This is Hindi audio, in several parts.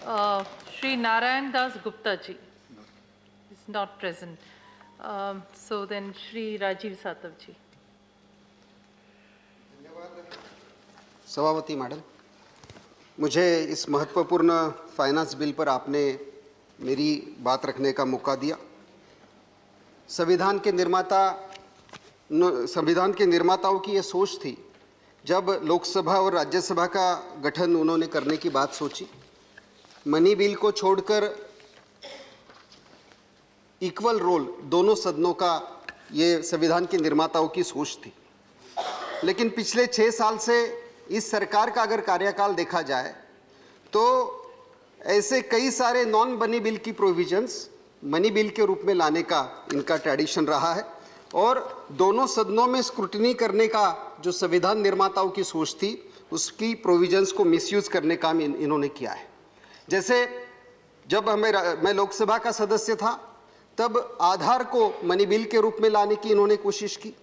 Shri Narayan Das Gupta ji is not present. So then Shri Rajiv Satav ji. सभापति मैडम, मुझे इस महत्वपूर्ण फाइनेंस बिल पर आपने मेरी बात रखने का मौका दिया। संविधान के निर्माताओं की ये सोच थी, जब लोकसभा और राज्यसभा का गठन उन्होंने करने की बात सोची, मनी बिल को छोड़कर इक्वल रोल दोनों सदनों का ये संविधान के निर्माताओं की सोच थी। लेकिन पिछले 6 साल से इस सरकार का अगर कार्यकाल देखा जाए तो ऐसे कई सारे नॉन मनी बिल की प्रोविजंस मनी बिल के रूप में लाने का इनका ट्रेडिशन रहा है और दोनों सदनों में स्क्रूटनी करने का जो संविधान निर्माताओं की सोच थी उसकी प्रोविजंस को मिसयूज करने का इन्होंने किया है। जैसे जब मैं लोकसभा का सदस्य था तब आधार को मनी बिल के रूप में लाने की इन्होंने कोशिश की।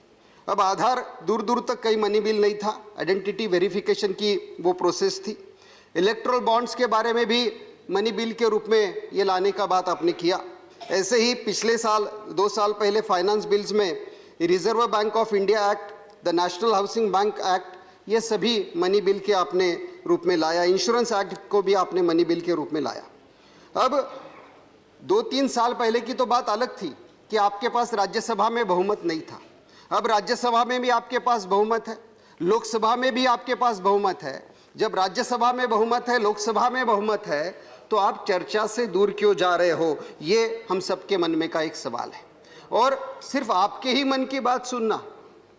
अब आधार दूर दूर तक कहीं मनी बिल नहीं था, आइडेंटिटी वेरिफिकेशन की वो प्रोसेस थी। इलेक्ट्रल बॉन्ड्स के बारे में भी मनी बिल के रूप में ये लाने का बात आपने किया। ऐसे ही पिछले साल 2 साल पहले फाइनेंस बिल्स में reserve bank of India act, the national housing bank act, ये सभी मनी बिल के आपने रूप में लाया। इंश्योरेंस एक्ट को भी आपने मनी बिल के रूप में लाया। अब 2-3 साल पहले की तो बात अलग थी कि आपके पास राज्यसभा में बहुमत नहीं था। अब राज्यसभा में भी आपके पास बहुमत है, लोकसभा में भी आपके पास बहुमत है। जब राज्यसभा में बहुमत है, लोकसभा में बहुमत है, तो आप चर्चा से दूर क्यों जा रहे हो, ये हम सबके मन में का एक सवाल है। और सिर्फ आपके ही मन की बात सुनना,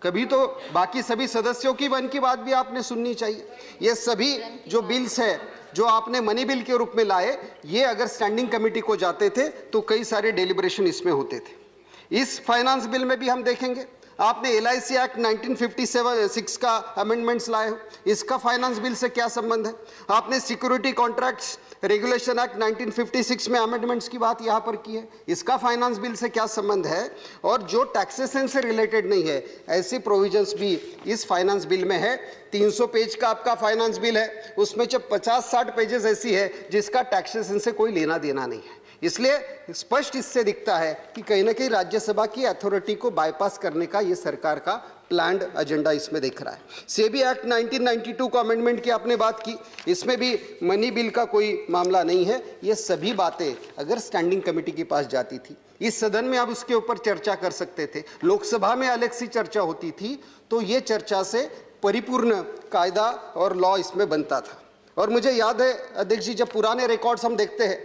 कभी तो बाकी सभी सदस्यों की मन की बात भी आपने सुननी चाहिए। ये सभी जो बिल्स है जो आपने मनी बिल के रूप में लाए, ये अगर स्टैंडिंग कमेटी को जाते थे तो कई सारे डेलिब्रेशन इसमें होते थे। इस फाइनेंस बिल में भी हम देखेंगे आपने LIC एक्ट 1956 का अमेंडमेंट्स लाए हो, इसका फाइनेंस बिल से क्या संबंध है? आपने सिक्योरिटी कॉन्ट्रैक्ट्स रेगुलेशन एक्ट 1956 में अमेंडमेंट्स की बात यहाँ पर की है, इसका फाइनेंस बिल से क्या संबंध है? और जो टैक्सेशन से रिलेटेड नहीं है, ऐसी प्रोविजंस भी इस फाइनेंस बिल में है। 300 पेज का आपका फाइनेंस बिल है, उसमें जब 50-60 पेजेस ऐसी है जिसका टैक्सेशन से कोई लेना देना नहीं है। इसलिए स्पष्ट इससे दिखता है कि कहीं ना कहीं राज्यसभा की अथॉरिटी को बाईपास करने का ये सरकार का प्लान्ड एजेंडा इसमें दिख रहा है। सेबी एक्ट 1992 को अमेंडमेंट की आपने बात की, इसमें भी मनी बिल का कोई मामला नहीं है। ये सभी बातें अगर स्टैंडिंग कमेटी के पास जाती थी, इस सदन में आप उसके ऊपर चर्चा कर सकते थे, लोकसभा में अलग सी चर्चा होती थी, तो ये चर्चा से परिपूर्ण कायदा और लॉ इसमें बनता था। और मुझे याद है अध्यक्ष जी, जब पुराने रिकॉर्ड्स हम देखते हैं,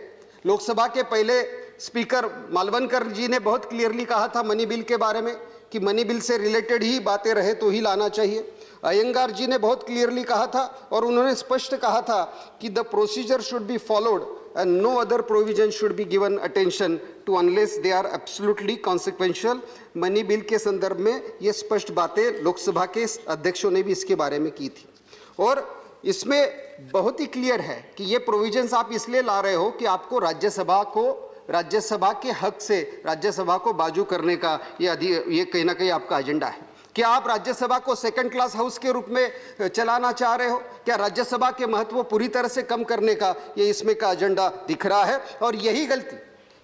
लोकसभा के पहले स्पीकर मालवनकर जी ने बहुत क्लियरली कहा था मनी बिल के बारे में कि मनी बिल से रिलेटेड ही बातें रहे तो ही लाना चाहिए। अयंगार जी ने बहुत क्लियरली कहा था और उन्होंने स्पष्ट कहा था कि the procedure should be followed and no other provision should be given attention to unless they are absolutely consequential. Money bill के संदर्भ में ये स्पष्ट बातें लोकसभा के अध्यक्षों ने भी इसके बारे में की थी। और इसमें बहुत ही क्लियर है कि ये प्रोविजंस आप इसलिए ला रहे हो कि आपको राज्यसभा के हक से राज्यसभा को बाजू करने का ये कहीं ना कहीं आपका एजेंडा है। क्या आप राज्यसभा को सेकंड क्लास हाउस के रूप में चलाना चाह रहे हो? क्या राज्यसभा के महत्व को पूरी तरह से कम करने का ये इसमें का एजेंडा दिख रहा है? और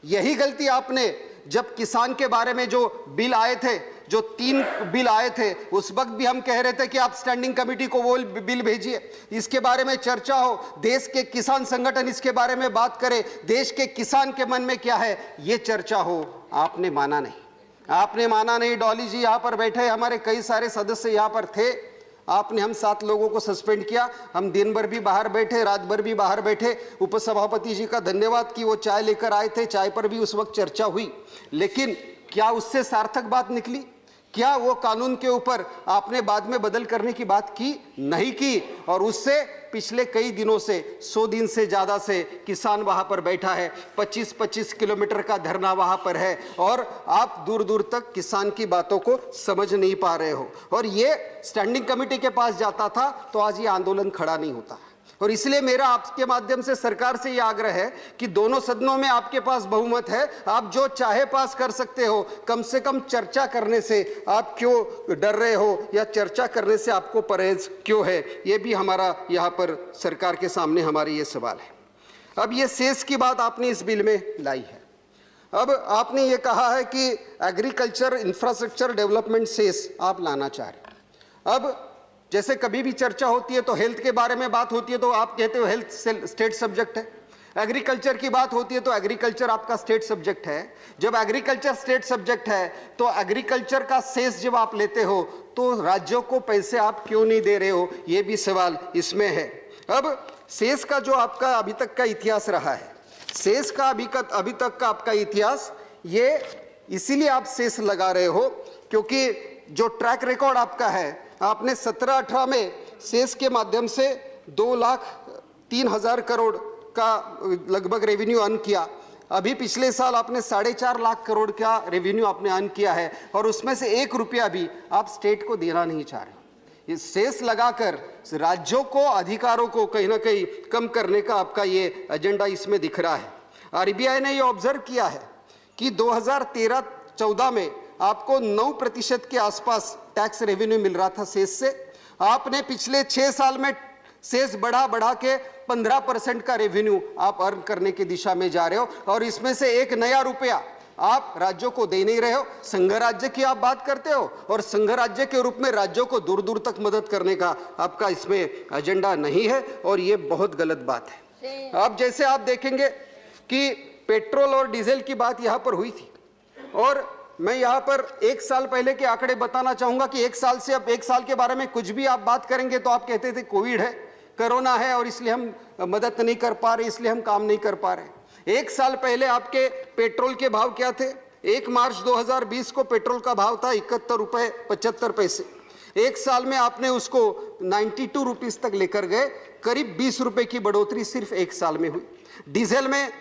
यही गलती आपने जब किसान के बारे में जो बिल आए थे, जो 3 बिल आए थे, उस वक्त भी हम कह रहे थे कि आप स्टैंडिंग कमेटी को वो बिल भेजिए, इसके बारे में चर्चा हो, देश के किसान संगठन इसके बारे में बात करें, देश के किसान के मन में क्या है ये चर्चा हो। आपने माना नहीं। डॉली जी यहाँ पर बैठे, हमारे कई सारे सदस्य यहाँ पर थे, आपने हम 7 लोगों को सस्पेंड किया। हम दिन भर भी बाहर बैठे, रात भर भी बाहर बैठे। उपसभापति जी का धन्यवाद कि वो चाय लेकर आए थे, चाय पर भी उस वक्त चर्चा हुई। लेकिन क्या उससे सार्थक बात निकली? क्या वो कानून के ऊपर आपने बाद में बदल करने की बात की? नहीं की। और उससे पिछले कई दिनों से 100 दिन से ज़्यादा से किसान वहाँ पर बैठा है, 25-25 किलोमीटर का धरना वहाँ पर है और आप दूर दूर तक किसान की बातों को समझ नहीं पा रहे हो। और ये स्टैंडिंग कमेटी के पास जाता था तो आज ये आंदोलन खड़ा नहीं होता। और इसलिए मेरा आपके माध्यम से सरकार से ये आग्रह है कि दोनों सदनों में आपके पास बहुमत है, आप जो चाहे पास कर सकते हो। कम से कम चर्चा करने से आप क्यों डर रहे हो या चर्चा करने से आपको परहेज क्यों है? ये भी हमारा यहाँ पर सरकार के सामने हमारे ये सवाल है। अब ये सेस की बात आपने इस बिल में लाई है। अब आपने ये कहा है कि एग्रीकल्चर इंफ्रास्ट्रक्चर डेवलपमेंट सेस आप लाना चाह रहे हैं। अब जैसे कभी भी चर्चा होती है तो हेल्थ के बारे में बात होती है तो आप कहते हो हेल्थ स्टेट सब्जेक्ट है, एग्रीकल्चर की बात होती है तो एग्रीकल्चर आपका स्टेट सब्जेक्ट है। जब एग्रीकल्चर स्टेट सब्जेक्ट है तो एग्रीकल्चर का सेस जब आप लेते हो तो राज्यों को पैसे आप क्यों नहीं दे रहे हो, ये भी सवाल इसमें है। अब सेस का जो आपका अभी तक का इतिहास रहा है, सेस का अभी तक का आपका इतिहास, ये इसीलिए आप सेस लगा रहे हो क्योंकि जो ट्रैक रिकॉर्ड आपका है, आपने 17-18 में सेस के माध्यम से 2,03,000 करोड़ का लगभग रेवेन्यू अर्न किया। अभी पिछले साल आपने 4.5 लाख करोड़ का रेवेन्यू आपने अर्न किया है और उसमें से 1 रुपया भी आप स्टेट को देना नहीं चाह रहे। ये सेस लगाकर राज्यों को, अधिकारों को कहीं ना कहीं कम करने का आपका ये एजेंडा इसमें दिख रहा है। आरबीआई ने ये ऑब्जर्व किया है कि 2013-14 में आपको 9% के आसपास टैक्स रेवेन्यू मिल रहा था सेस से। आपने पिछले 6 साल में सेस बढ़ा के 15% का रेवेन्यू आप अर्न करने की दिशा में जा रहे हो और इसमें से 1 नया रुपया आप राज्यों को दे नहीं रहे हो। संघ राज्य की आप बात करते हो और संघ राज्य के रूप में राज्यों को दूर दूर तक मदद करने का आपका इसमें एजेंडा नहीं है और ये बहुत गलत बात है। अब जैसे आप देखेंगे कि पेट्रोल और डीजल की बात यहाँ पर हुई थी और मैं यहाँ पर 1 साल पहले के आंकड़े बताना चाहूंगा कि 1 साल से, अब 1 साल के बारे में कुछ भी आप बात करेंगे तो आप कहते थे कोविड है, कोरोना है और इसलिए हम मदद नहीं कर पा रहे, इसलिए हम काम नहीं कर पा रहे। 1 साल पहले आपके पेट्रोल के भाव क्या थे? 1 मार्च 2020 को पेट्रोल का भाव था 71 रुपये 75 पैसे। 1 साल में आपने उसको 92 रुपीस तक लेकर गए, करीब 20 रुपए की बढ़ोतरी सिर्फ 1 साल में हुई। डीजल में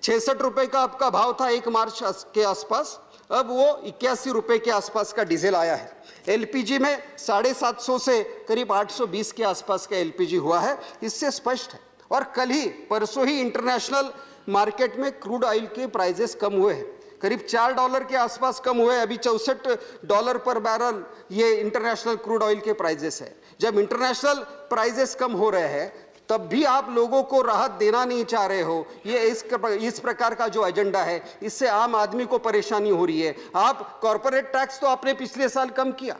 66 रुपए का आपका भाव था 1 मार्च के आसपास, अब वो 81 रुपए के आसपास का डीजल आया है। एलपीजी में 750 से करीब 820 के आसपास का एलपीजी हुआ है। इससे स्पष्ट है। और कल ही परसों ही इंटरनेशनल मार्केट में क्रूड ऑयल के प्राइजेस कम हुए हैं, करीब $4 के आसपास कम हुए। अभी $64 पर बैरल ये इंटरनेशनल क्रूड ऑयल के प्राइजेस है। जब इंटरनेशनल प्राइजेस कम हो रहे हैं तब भी आप लोगों को राहत देना नहीं चाह रहे हो। ये इस प्रकार का जो एजेंडा है, इससे आम आदमी को परेशानी हो रही है। आप कॉर्पोरेट टैक्स तो आपने पिछले साल कम किया,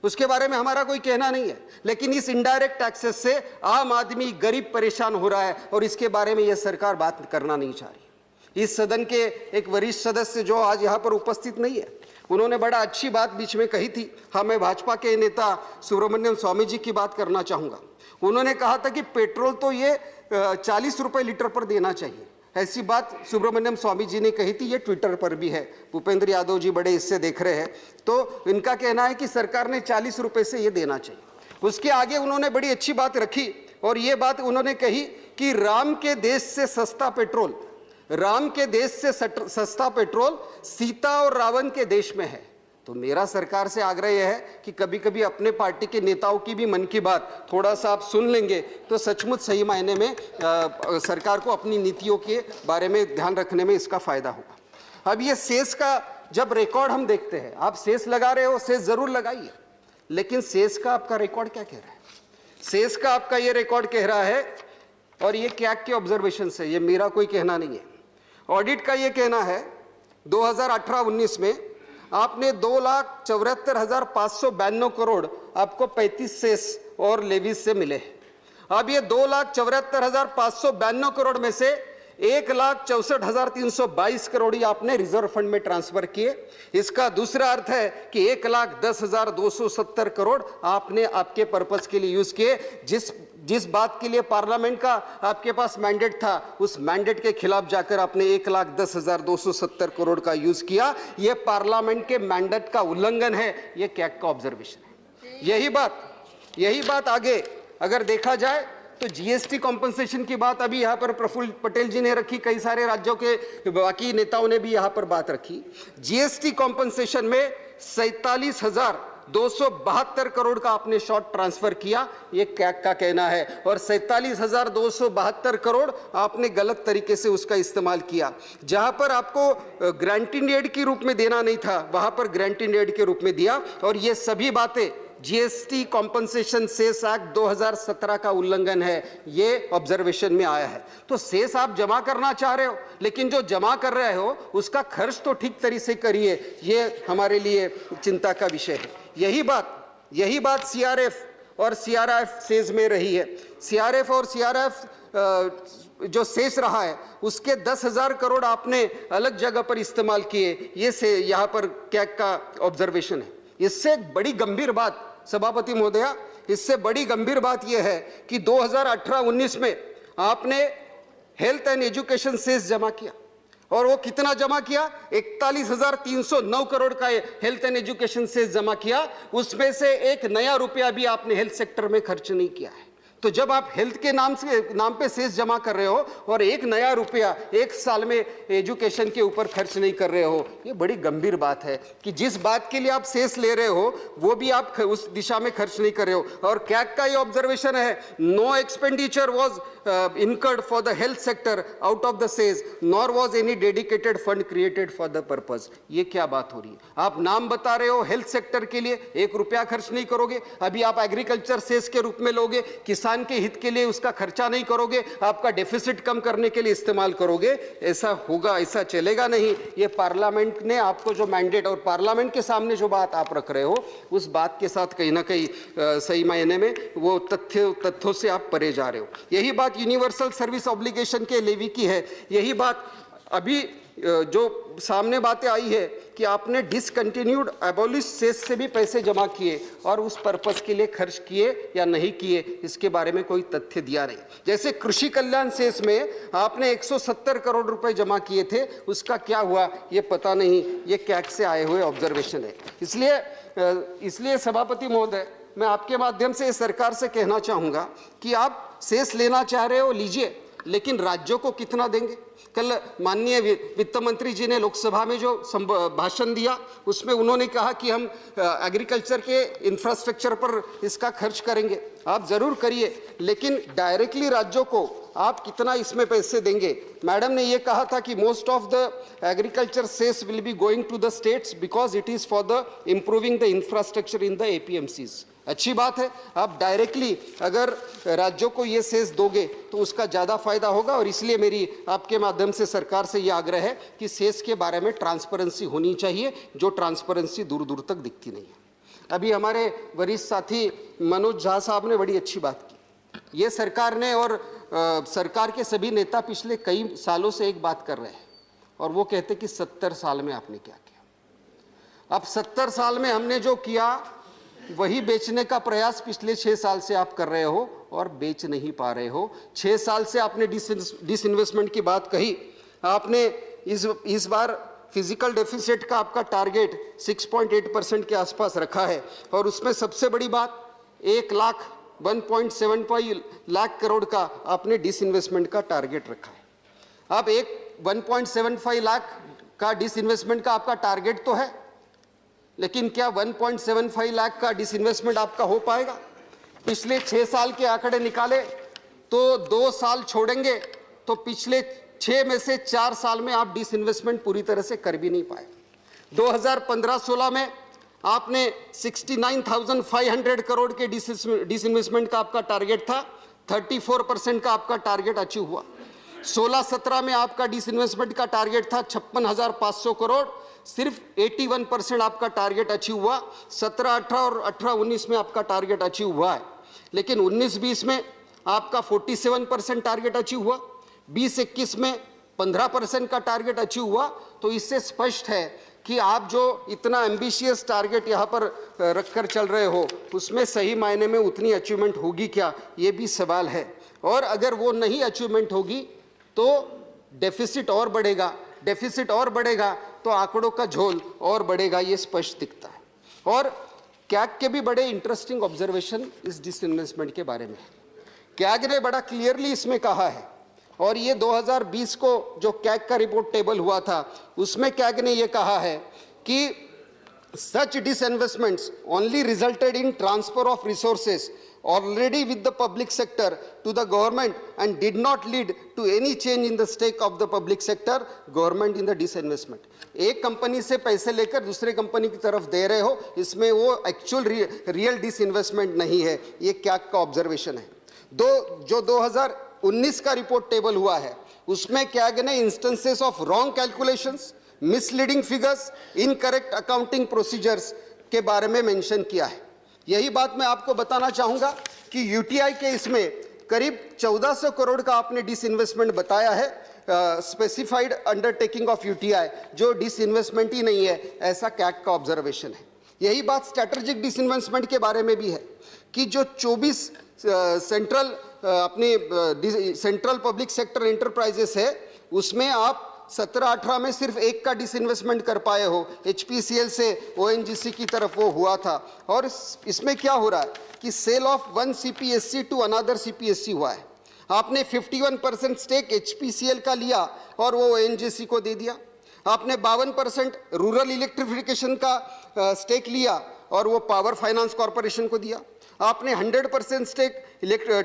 उसके बारे में हमारा कोई कहना नहीं है, लेकिन इस इनडायरेक्ट टैक्सेस से आम आदमी गरीब परेशान हो रहा है और इसके बारे में यह सरकार बात करना नहीं चाह रही। इस सदन के एक वरिष्ठ सदस्य जो आज यहाँ पर उपस्थित नहीं है, उन्होंने बड़ा अच्छी बात बीच में कही थी। हाँ, मैं भाजपा के नेता सुब्रमण्यम स्वामी जी की बात करना चाहूँगा। उन्होंने कहा था कि पेट्रोल तो ये 40 रुपए लीटर पर देना चाहिए। ऐसी बात सुब्रमण्यम स्वामी जी ने कही थी, ये ट्विटर पर भी है। भूपेंद्र यादव जी बड़े इससे देख रहे हैं, तो इनका कहना है कि सरकार ने 40 रुपए से ये देना चाहिए। उसके आगे उन्होंने बड़ी अच्छी बात रखी और ये बात उन्होंने कही कि राम के देश से सस्ता पेट्रोल, राम के देश से सस्ता पेट्रोल सीता और रावण के देश में है। तो मेरा सरकार से आग्रह यह है कि कभी कभी अपने पार्टी के नेताओं की भी मन की बात थोड़ा सा आप सुन लेंगे तो सचमुच सही मायने में सरकार को अपनी नीतियों के बारे में ध्यान रखने में इसका फायदा होगा। अब ये सेस का जब रिकॉर्ड हम देखते हैं, आप सेस लगा रहे हो, सेस जरूर लगाइए, लेकिन सेस का आपका रिकॉर्ड क्या कह रहा है? सेस का आपका ये रिकॉर्ड कह रहा है, और ये कैग के ऑब्जर्वेशन से, ये मेरा कोई कहना नहीं है, ऑडिट का ये कहना है 2018-19 में आपने 2,74,592 करोड़ आपको 35 सेस और लेवीज से मिले। अब ये 2,74,592 करोड़ में से 1,64,322 करोड़ आपने रिजर्व फंड में ट्रांसफर किए। इसका दूसरा अर्थ है कि 1,10,270 करोड़ आपने आपके पर्पस के लिए यूज किए। जिस बात के लिए पार्लियामेंट का आपके पास मैंडेट था, उस मैंडेट के खिलाफ जाकर आपने 1,10,270 करोड़ का यूज किया। यह पार्लियामेंट के मैंडेट का उल्लंघन है। यह कैग का ऑब्जर्वेशन है। यही बात आगे अगर देखा जाए तो जीएसटी कॉम्पनसेशन की बात अभी यहाँ पर प्रफुल्ल पटेल जी ने रखी, कई सारे राज्यों के बाकी नेताओं ने भी यहाँ पर बात रखी। जीएसटी कॉम्पनसेशन में 47,272 करोड़ का आपने शॉर्ट ट्रांसफर किया, ये कैग का कहना है, और 47,272 करोड़ आपने गलत तरीके से उसका इस्तेमाल किया। जहां पर आपको ग्रांट इन एड के रूप में देना नहीं था, वहां पर ग्रांट इन एड के रूप में दिया। और ये सभी बातें जीएसटी कॉम्पनसेशन सेस एक्ट 2017 का उल्लंघन है, ये ऑब्जर्वेशन में आया है। तो सेस आप जमा करना चाह रहे हो, लेकिन जो जमा कर रहे हो उसका खर्च तो ठीक तरीके से करिए, ये हमारे लिए चिंता का विषय है। यही बात सीआरएफ और सीआरएफ सेस में रही है। सीआरएफ और सीआरएफ जो शेष रहा है उसके 10,000 करोड़ आपने अलग जगह पर इस्तेमाल किए, ये से यहाँ पर कैग का ऑब्जर्वेशन है। इससे बड़ी गंभीर बात सभापति महोदया, इससे बड़ी गंभीर बात यह है कि 2018-19 में आपने हेल्थ एंड एजुकेशन सेस जमा किया, और वो कितना जमा किया? 41,309 करोड़ का हेल्थ एंड एजुकेशन सेस जमा किया। उसमें से एक नया रुपया भी आपने हेल्थ सेक्टर में खर्च नहीं किया है। तो जब आप हेल्थ के नाम पे सेस जमा कर रहे हो और एक नया रुपया एक साल में एजुकेशन के ऊपर खर्च नहीं कर रहे हो, ये बड़ी गंभीर बात है कि जिस बात के लिए आप सेस ले रहे हो वो भी आप उस दिशा में खर्च नहीं कर रहे हो। और कैग का ये ऑब्जर्वेशन है, no expenditure was incurred for the health sector out of the cess nor was any dedicated fund created for the purpose। ये क्या बात हो रही है? आप नाम बता रहे हो हेल्थ सेक्टर के लिए एक रुपया खर्च नहीं करोगे, अभी आप एग्रीकल्चर सेस के रूप में लोगे, किसान के हित के लिए उसका खर्चा नहीं करोगे, आपका डेफिसिट कम करने के लिए इस्तेमाल करोगे। ऐसा होगा, ऐसा चलेगा नहीं। ये पार्लियामेंट ने आपको जो मैंडेट और पार्लियामेंट के सामने जो बात आप रख रहे हो उस बात के साथ कहीं ना कहीं सही मायने में वो तथ्यों से आप परे जा रहे हो। यही बात यूनिवर्सल सर्विस ऑब्लिगेशन के लेवी की है। यही बात अभी जो सामने बातें आई है कि आपने डिसकंटिन्यूड एबोलिश सेस से भी पैसे जमा किए और उस पर्पस के लिए खर्च किए या नहीं किए, इसके बारे में कोई तथ्य दिया नहीं। जैसे कृषि कल्याण सेस में आपने 170 करोड़ रुपए जमा किए थे, उसका क्या हुआ ये पता नहीं। ये कैग से आए हुए ऑब्जर्वेशन है। इसलिए सभापति महोदय, मैं आपके माध्यम से सरकार से कहना चाहूँगा कि आप सेस लेना चाह रहे हो लीजिए, लेकिन राज्यों को कितना देंगे? कल माननीय वित्त मंत्री जी ने लोकसभा में जो भाषण दिया उसमें उन्होंने कहा कि हम एग्रीकल्चर के इंफ्रास्ट्रक्चर पर इसका खर्च करेंगे। आप जरूर करिए, लेकिन डायरेक्टली राज्यों को आप कितना इसमें पैसे देंगे? मैडम ने ये कहा था कि most of the agriculture cess will be going to the states because it is for the improving the infrastructure in the APMCs. अच्छी बात है, आप डायरेक्टली अगर राज्यों को ये सेस दोगे तो उसका ज़्यादा फायदा होगा। और इसलिए मेरी आपके माध्यम से सरकार से ये आग्रह है कि सेस के बारे में ट्रांसपेरेंसी होनी चाहिए, जो ट्रांसपेरेंसी दूर दूर तक दिखती नहीं है। अभी हमारे वरिष्ठ साथी मनोज झा साहब ने बड़ी अच्छी बात की। ये सरकार ने और सरकार के सभी नेता पिछले कई सालों से एक बात कर रहे हैं और वो कहते कि 70 साल में आपने क्या किया। अब 70 साल में हमने जो किया वही बेचने का प्रयास पिछले 6 साल से आप कर रहे हो और बेच नहीं पा रहे हो। 6 साल से आपने डिसइन्वेस्टमेंट की बात कही। आपने इस बार फिजिकल डेफिसिट का आपका टारगेट 6.8% के आसपास रखा है और उसमें सबसे बड़ी बात 1.75 लाख करोड़ का आपने डिसइन्वेस्टमेंट का टारगेट रखा है। अब 1.75 लाख का डिसइन्वेस्टमेंट का आपका टारगेट तो है, लेकिन क्या 1.75 लाख का डिसइन्वेस्टमेंट आपका हो पाएगा? पिछले 6 साल के आंकड़े निकाले तो 2 साल छोड़ेंगे तो पिछले 6 में से 4 साल में आप डिसइन्वेस्टमेंट पूरी तरह से कर भी नहीं पाए। 2015-16 में आपने 69,500 करोड़ के डिसइन्वेस्टमेंट का आपका टारगेट था, 34% का आपका टारगेट अचीव हुआ। 16-17 में आपका डिसइन्वेस्टमेंट का टारगेट था 56,500 करोड़, सिर्फ 81% आपका टारगेट अचीव हुआ। 17-18 और 18-19 में आपका टारगेट अचीव हुआ है, लेकिन 19-20 में आपका 47% टारगेट अचीव हुआ, 20-21 में 15% का टारगेट अचीव हुआ। तो इससे स्पष्ट है कि आप जो इतना एम्बिशियस टारगेट यहाँ पर रखकर चल रहे हो उसमें सही मायने में उतनी अचीवमेंट होगी क्या, ये भी सवाल है। और अगर वो नहीं अचीवमेंट होगी तो डेफिसिट और बढ़ेगा, डेफिसिट और बढ़ेगा तो आंकड़ों का झोल और बढ़ेगा, ये स्पष्ट दिखता है। और कैग के भी बड़े इंटरेस्टिंग ऑब्जर्वेशन इस डिसइन्वेस्टमेंट के बारे में कैग ने बड़ा क्लियरली इसमें कहा है। और ये 2020 को जो कैग का रिपोर्ट टेबल हुआ था उसमें कैग ने ये कहा है कि such disinvestments only resulted in transfer of resources already with the public sector to the government and did not lead to any change in the stake of the public sector, government in the disinvestment. एक कंपनी से पैसे लेकर दूसरे कंपनी की तरफ दे रहे हो, इसमें वो एक्चुअल रियल डिसइन्वेस्टमेंट नहीं है, ये क्या का ऑब्जर्वेशन है। जो 2019 का रिपोर्ट टेबल हुआ है उसमें क्या ने instances of wrong calculations, misleading figures, incorrect accounting procedures के बारे में मेंशन किया है। यही बात मैं आपको बताना चाहूंगा कि यूटीआई के इसमें करीब 1400 करोड़ का आपने डिसइन्वेस्टमेंट बताया है, स्पेसिफाइड अंडरटेकिंग ऑफ यूटीआई, जो डिसइन्वेस्टमेंट ही नहीं है, ऐसा कैग का ऑब्जर्वेशन है। यही बात स्ट्रैटेजिक डिसइन्वेस्टमेंट के बारे में भी है कि जो 24 सेंट्रल पब्लिक सेक्टर एंटरप्राइजेस है उसमें आप 17-18 में सिर्फ एक का डिसइन्वेस्टमेंट कर पाए हो। एचपीसीएल से ओएनजीसी की तरफ वो हुआ था, और इसमें क्या हो रहा है कि sale of one CPSC to another CPSC हुआ है। आपने 51% स्टेक एचपीसीएल का लिया और वो ओएनजीसी को दे दिया। आपने 52% रूरल इलेक्ट्रिफिकेशन का स्टेक लिया और वो पावर फाइनेंस कॉरपोरेशन को दिया। आपने 100% stake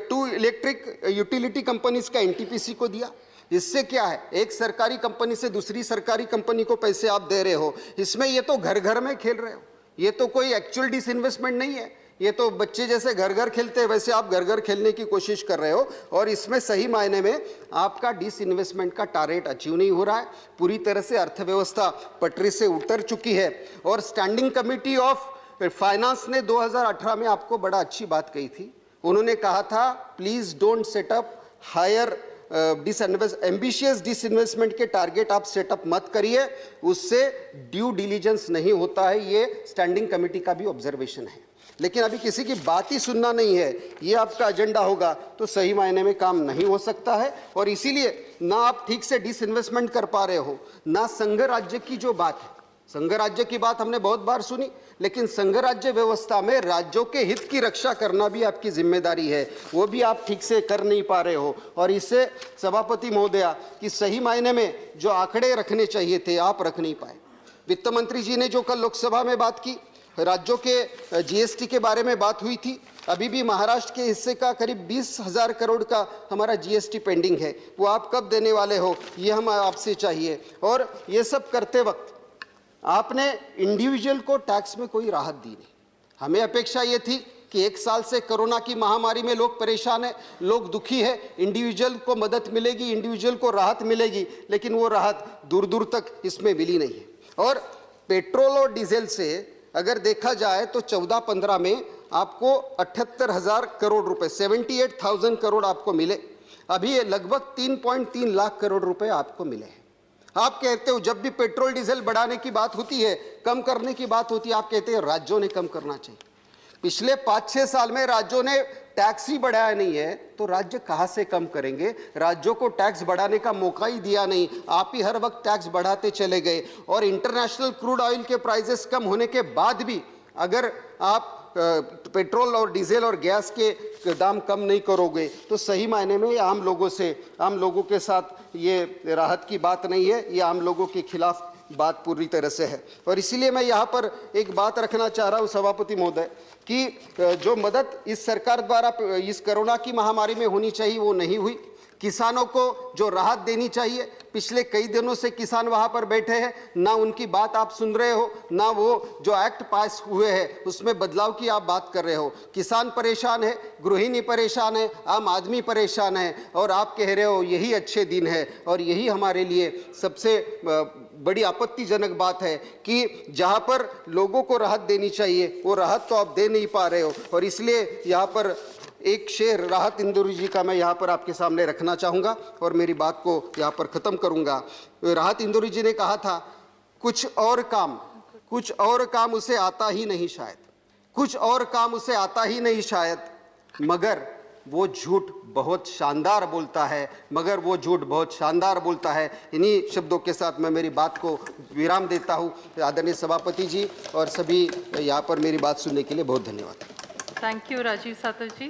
to electric utility companies का एनटीपीसी को दिया। इससे क्या है, एक सरकारी कंपनी से दूसरी सरकारी कंपनी को पैसे आप दे रहे हो, इसमें ये तो घर घर में खेल रहे हो, ये तो कोई एक्चुअल डिसइन्वेस्टमेंट नहीं है। ये तो बच्चे जैसे घर घर खेलते हैं वैसे आप घर घर खेलने की कोशिश कर रहे हो, और इसमें सही मायने में आपका डिसइन्वेस्टमेंट का टारगेट अचीव नहीं हो रहा है। पूरी तरह से अर्थव्यवस्था पटरी से उतर चुकी है। और स्टैंडिंग कमेटी ऑफ फाइनेंस ने 2018 में आपको बड़ा अच्छी बात कही थी। उन्होंने कहा था please don't set up higher ambitious disinvestment के टारगेट आप सेटअप मत करिए, उससे ड्यू डिलीजेंस नहीं होता है। ये स्टैंडिंग कमेटी का भी ऑब्जर्वेशन है। लेकिन अभी किसी की बात ही सुनना नहीं है, ये आपका एजेंडा होगा तो सही मायने में काम नहीं हो सकता है। और इसीलिए ना आप ठीक से डिसइन्वेस्टमेंट कर पा रहे हो, ना संघ राज्य की जो बात है, संघ राज्य की बात हमने बहुत बार सुनी, लेकिन संघ राज्य व्यवस्था में राज्यों के हित की रक्षा करना भी आपकी जिम्मेदारी है, वो भी आप ठीक से कर नहीं पा रहे हो। और इससे सभापति महोदया कि सही मायने में जो आंकड़े रखने चाहिए थे आप रख नहीं पाए। वित्त मंत्री जी ने जो कल लोकसभा में बात की, राज्यों के जीएसटी के बारे में बात हुई थी, अभी भी महाराष्ट्र के हिस्से का करीब 20,000 करोड़ का हमारा जीएसटी पेंडिंग है, वो आप कब देने वाले हो, ये हम आपसे चाहिए। और ये सब करते वक्त आपने इंडिविजुअल को टैक्स में कोई राहत दी नहीं। हमें अपेक्षा ये थी कि 1 साल से कोरोना की महामारी में लोग परेशान हैं, लोग दुखी हैं, इंडिविजुअल को मदद मिलेगी, इंडिविजुअल को राहत मिलेगी, लेकिन वो राहत दूर दूर तक इसमें मिली नहीं है। और पेट्रोल और डीजल से अगर देखा जाए तो 14-15 में आपको 78,000 करोड़ रुपए, 78,000 करोड़ आपको मिले। अभी ये लगभग 3.3 लाख करोड़ रुपए आपको मिले हैं। आप कहते हो जब भी पेट्रोल डीजल बढ़ाने की बात होती है, कम करने की बात होती है, आप कहते हैं राज्यों ने कम करना चाहिए। पिछले 5-6 साल में राज्यों ने टैक्स ही बढ़ाया नहीं है, तो राज्य कहां से कम करेंगे। राज्यों को टैक्स बढ़ाने का मौका ही दिया नहीं, आप ही हर वक्त टैक्स बढ़ाते चले गए। और इंटरनेशनल क्रूड ऑयल के प्राइसेस कम होने के बाद भी अगर आप पेट्रोल और डीजल और गैस के दाम कम नहीं करोगे तो सही मायने में आम लोगों के साथ ये राहत की बात नहीं है, ये आम लोगों के खिलाफ बात पूरी तरह से है। और इसीलिए मैं यहाँ पर एक बात रखना चाह रहा हूँ सभापति महोदय कि जो मदद इस सरकार द्वारा इस कोरोना की महामारी में होनी चाहिए वो नहीं हुई। किसानों को जो राहत देनी चाहिए, पिछले कई दिनों से किसान वहां पर बैठे हैं, ना उनकी बात आप सुन रहे हो, ना वो जो एक्ट पास हुए हैं उसमें बदलाव की आप बात कर रहे हो। किसान परेशान है, गृहिणी परेशान है, आम आदमी परेशान है, और आप कह रहे हो यही अच्छे दिन है। और यही हमारे लिए सबसे बड़ी आपत्तिजनक बात है कि जहां पर लोगों को राहत देनी चाहिए वो राहत तो आप दे नहीं पा रहे हो। और इसलिए यहाँ पर एक शेर राहत इंदौरी जी का मैं यहाँ पर आपके सामने रखना चाहूँगा और मेरी बात को यहाँ पर ख़त्म करूँगा। राहत इंदौरी जी ने कहा था कुछ और काम उसे आता ही नहीं शायद, कुछ और काम उसे आता ही नहीं शायद, मगर वो झूठ बहुत शानदार बोलता है, मगर वो झूठ बहुत शानदार बोलता है। इन्हीं शब्दों के साथ मैं मेरी बात को विराम देता हूँ। आदरणीय सभापति जी और सभी यहाँ पर मेरी बात सुनने के लिए बहुत धन्यवाद। Thank you, Rajiv Satar ji.